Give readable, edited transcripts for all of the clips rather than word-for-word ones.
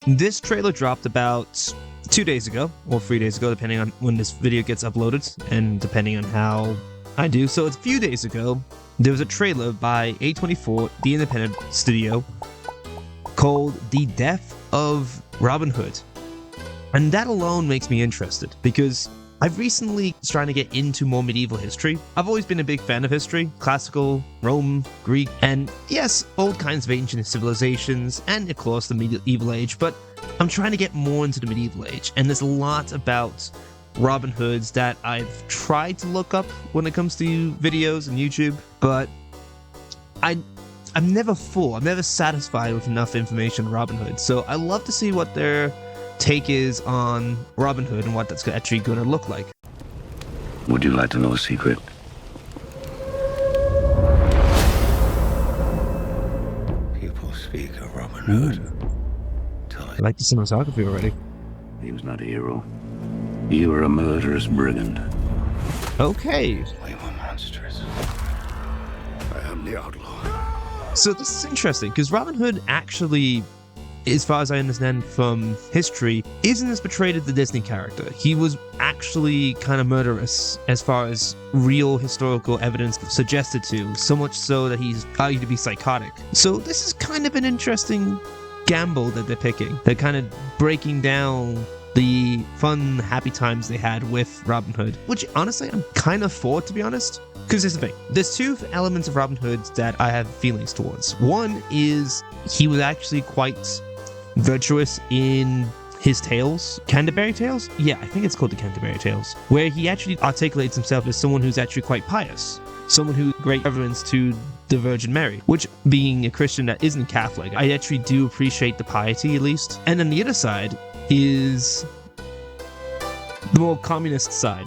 This trailer dropped about 2 days ago, or 3 days ago, depending on when this video gets uploaded, and depending on how I do. So it's a few days ago, there was a trailer by A24, the independent studio, called The Death of Robin Hood. And that alone makes me interested, because I've recently trying to get into more medieval history. I've always been a big fan of history, classical, Rome, Greek, and yes, all kinds of ancient civilizations, and of course the medieval age, but I'm trying to get more into the medieval age, and there's a lot about Robin Hoods that I've tried to look up when it comes to videos and YouTube, but I'm never full, I'm never satisfied with enough information on Robin Hood, so I love to see what their take is on Robin Hood and what that's actually going to look like. Would you like to know a secret? People speak of Robin Hood. I like the cinematography already. He was not a hero. You were a murderous brigand. Okay. We were monsters. I am the outlaw. So this is interesting, because Robin Hood actually, as far as I understand from history, isn't as portrayed as the Disney character. He was actually kind of murderous, as far as real historical evidence suggested to, so much so that he's argued to be psychotic. So this is kind of an interesting gamble that they're picking. They're kind of breaking down the fun, happy times they had with Robin Hood, which honestly I'm kind of for, to be honest. Because here's the thing, there's two elements of Robin Hood that I have feelings towards. One is he was actually quite virtuous in his tales. Canterbury Tales? Yeah, I think it's called the Canterbury Tales, where he actually articulates himself as someone who's actually quite pious, someone who great reverence to the Virgin Mary, which, being a Christian that isn't Catholic, I actually do appreciate the piety, at least. And then the other side is the more communist side.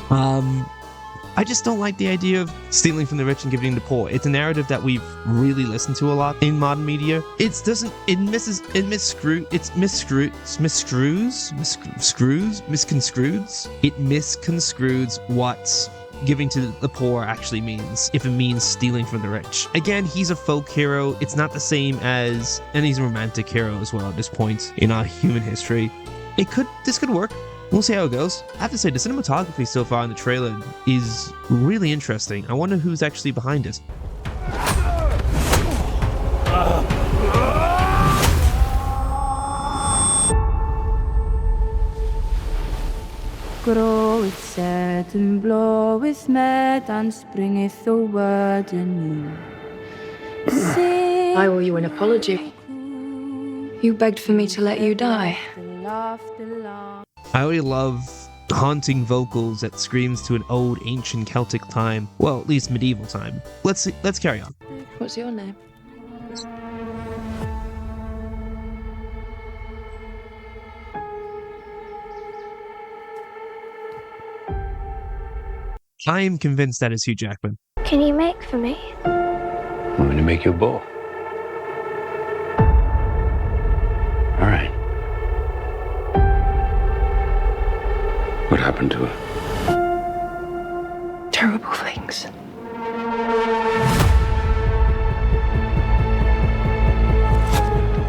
I just don't like the idea of stealing from the rich and giving to the poor. It's a narrative that we've really listened to a lot in modern media. It misconstrues what giving to the poor actually means, if it means stealing from the rich. Again, he's a folk hero. It's not the same as, and he's a romantic hero as well at this point in our human history. This could work. We'll see how it goes. I have to say, the cinematography so far in the trailer is really interesting. I wonder who's actually behind it. Groweth sad and bloweth mad and springeth the word anew. I owe you an apology. You begged for me to let you die. I already love haunting vocals that screams to an old ancient Celtic time. Well, at least medieval time. Let's carry on. What's your name? I am convinced that is Hugh Jackman. Can you make for me? I'm going to make you a bow. All right. What happened to her? Terrible things.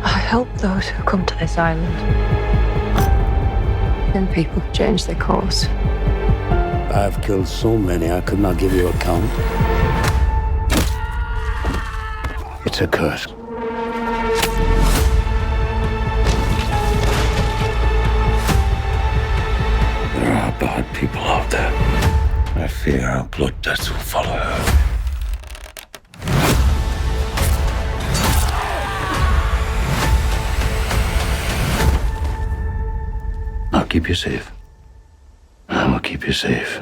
I help those who come to this island. Then people change their course. I've killed so many I could not give you a count. It's a curse. There are bad people out there. I fear our blood debts will follow her. I'll keep you safe. I will keep you safe.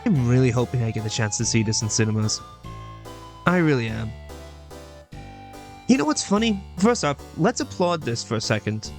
I'm really hoping I get the chance to see this in cinemas. I really am. You know what's funny? First off, let's applaud this for a second.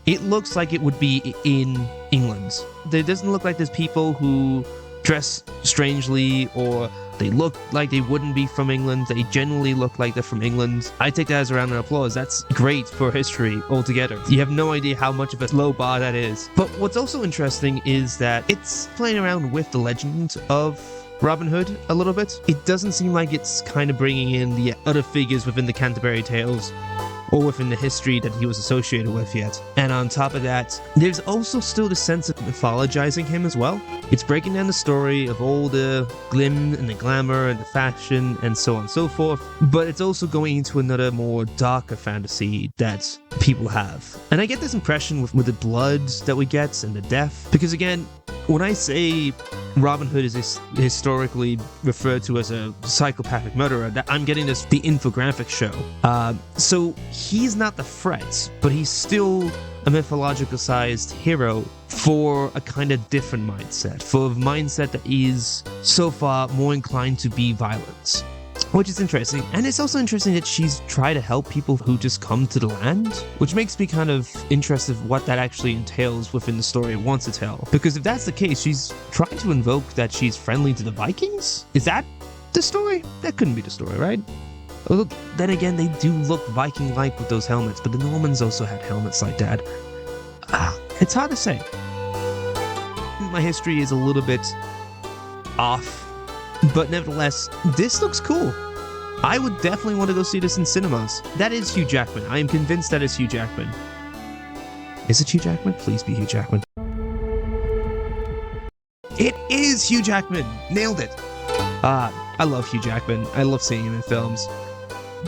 It looks like it would be in England. There doesn't look like there's people who dress strangely or They look like they wouldn't be from England. They generally look like they're from England. I take that as a round of applause. That's great for history altogether. You have no idea how much of a low bar that is. But what's also interesting is that it's playing around with the legend of Robin Hood a little bit. It doesn't seem like it's kind of bringing in the other figures within the Canterbury Tales or within the history that he was associated with yet. And on top of that, there's also still the sense of mythologizing him as well. It's breaking down the story of all the glim and the glamour and the fashion and so on and so forth, but it's also going into another more darker fantasy that people have. And I get this impression with the blood that we get and the death, because again, when I say Robin Hood is historically referred to as a psychopathic murderer, that I'm getting the infographic show. So he's not the threat, but he's still a mythological-sized hero for a kind of different mindset, for a mindset that is so far more inclined to be violent. Which is interesting. And it's also interesting that she's tried to help people who just come to the land, which makes me kind of interested what that actually entails within the story it wants to tell. Because if that's the case, she's trying to invoke that she's friendly to the Vikings? Is that the story? That couldn't be the story, right? Although, then again, they do look Viking-like with those helmets, but the Normans also had helmets like that. It's hard to say. My history is a little bit off, but nevertheless, this looks cool. I would definitely want to go see this in cinemas. That is Hugh Jackman. I am convinced that is Hugh Jackman. Is it Hugh Jackman? Please be Hugh Jackman. It is Hugh Jackman! Nailed it! I love Hugh Jackman. I love seeing him in films.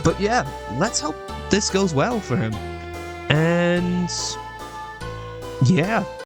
But yeah, let's hope this goes well for him. And yeah.